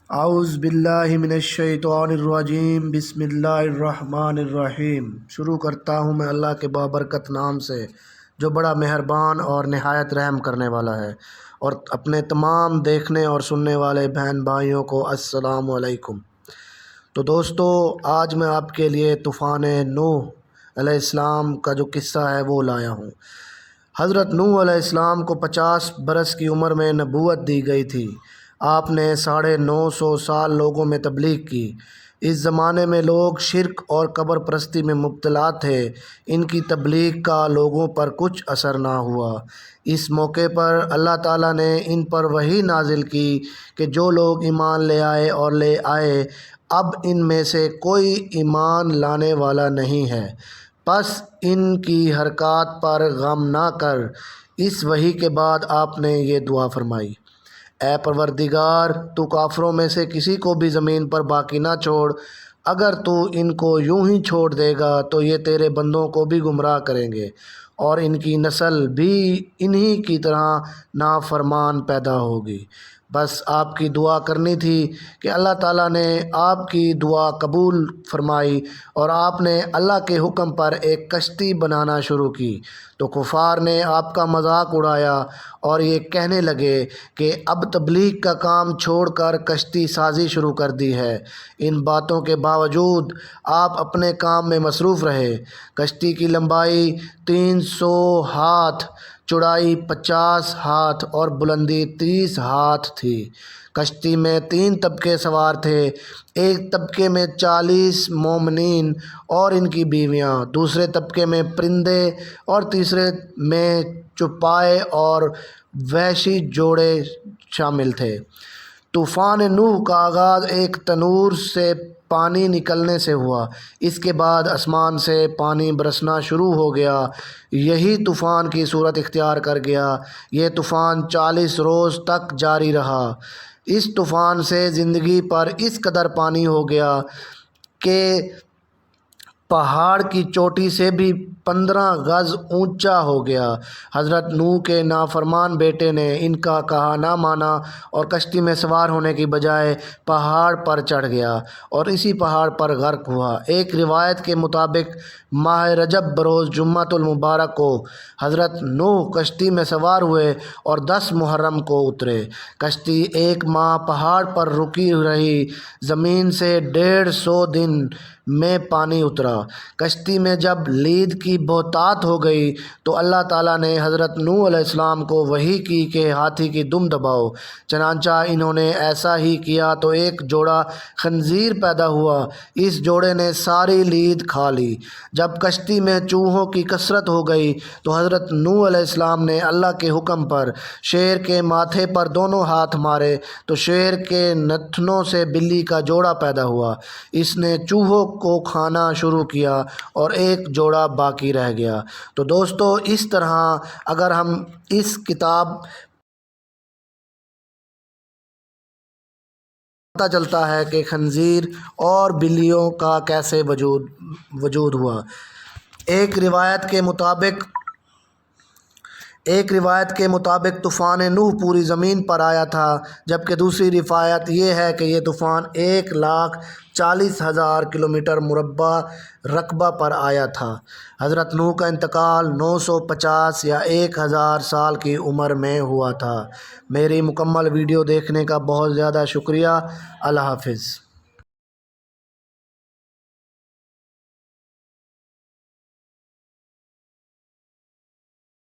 اعوذ باللہ من الشیطان الرجیم، بسم اللہ الرحمن الرحیم۔ شروع کرتا ہوں میں اللہ کے بابرکت نام سے جو بڑا مہربان اور نہایت رحم کرنے والا ہے، اور اپنے تمام دیکھنے اور سننے والے بہن بھائیوں کو السلام علیکم۔ تو دوستو، آج میں آپ کے لیے طوفان نوح علیہ السلام کا جو قصہ ہے وہ لایا ہوں۔ حضرت نوح علیہ السلام کو 50 برس کی عمر میں نبوت دی گئی تھی۔ آپ نے 950 سال لوگوں میں تبلیغ کی۔ اس زمانے میں لوگ شرک اور قبر پرستی میں مبتلا تھے۔ ان کی تبلیغ کا لوگوں پر کچھ اثر نہ ہوا۔ اس موقع پر اللہ تعالیٰ نے ان پر وحی نازل کی کہ جو لوگ ایمان لے آئے اور لے آئے، اب ان میں سے کوئی ایمان لانے والا نہیں ہے، پس ان کی حرکات پر غم نہ کر۔ اس وحی کے بعد آپ نے یہ دعا فرمائی: اے پروردگار، تو کافروں میں سے کسی کو بھی زمین پر باقی نہ چھوڑ۔ اگر تو ان کو یوں ہی چھوڑ دے گا تو یہ تیرے بندوں کو بھی گمراہ کریں گے، اور ان کی نسل بھی انہی کی طرح نافرمان پیدا ہوگی۔ بس آپ کی دعا کرنی تھی کہ اللہ تعالیٰ نے آپ کی دعا قبول فرمائی، اور آپ نے اللہ کے حکم پر ایک کشتی بنانا شروع کی تو کفار نے آپ کا مذاق اڑایا اور یہ کہنے لگے کہ اب تبلیغ کا کام چھوڑ کر کشتی سازی شروع کر دی ہے۔ ان باتوں کے باوجود آپ اپنے کام میں مصروف رہے۔ کشتی کی لمبائی 300 ہاتھ، چوڑائی 50 ہاتھ اور بلندی 30 ہاتھ تھی۔ کشتی میں 3 طبقے سوار تھے۔ ایک طبقے میں 40 مومنین اور ان کی بیویاں، دوسرے طبقے میں پرندے، اور تیسرے میں چوپائے اور وحشی جوڑے شامل تھے۔ طوفان نوح کا آغاز ایک تنور سے پانی نکلنے سے ہوا۔ اس کے بعد آسمان سے پانی برسنا شروع ہو گیا۔ یہی طوفان کی صورت اختیار کر گیا۔ یہ طوفان 40 روز تک جاری رہا۔ اس طوفان سے زندگی پر اس قدر پانی ہو گیا کہ پہاڑ کی چوٹی سے بھی 15 گز اونچا ہو گیا۔ حضرت نوح کے نافرمان بیٹے نے ان کا کہا نہ مانا اور کشتی میں سوار ہونے کی بجائے پہاڑ پر چڑھ گیا اور اسی پہاڑ پر غرق ہوا۔ ایک روایت کے مطابق ماہ رجب بروز جمعۃ المبارک کو حضرت نوح کشتی میں سوار ہوئے اور 10 محرم کو اترے۔ کشتی 1 ماہ پہاڑ پر رکی رہی۔ زمین سے 150 دن میں پانی اترا۔ کشتی میں جب لید کی بہتات ہو گئی تو اللہ تعالیٰ نے حضرت نوح علیہ السلام کو وحی کی کہ ہاتھی کی دم دباؤ۔ چنانچہ انہوں نے ایسا ہی کیا تو ایک جوڑا خنزیر پیدا ہوا۔ اس جوڑے نے ساری لید کھا لی۔ جب کشتی میں چوہوں کی کثرت ہو گئی تو حضرت نوح علیہ السلام نے اللہ کے حکم پر شیر کے ماتھے پر دونوں ہاتھ مارے تو شیر کے نتنوں سے بلی کا جوڑا پیدا ہوا۔ اس نے چوہوں کو کھانا شروع کیا اور ایک جوڑا باقی رہ گیا۔ تو دوستو، اس طرح اگر ہم اس کتاب پتہ چلتا ہے کہ خنزیر اور بلیوں کا کیسے وجود ہوا۔ ایک روایت کے مطابق طوفان نوح پوری زمین پر آیا تھا، جبکہ دوسری روایت یہ ہے کہ یہ طوفان 1,40,000 کلومیٹر مربع رقبہ پر آیا تھا۔ حضرت نوح کا انتقال 950 یا 1000 سال کی عمر میں ہوا تھا۔ میری مکمل ویڈیو دیکھنے کا بہت زیادہ شکریہ۔ اللہ حافظ۔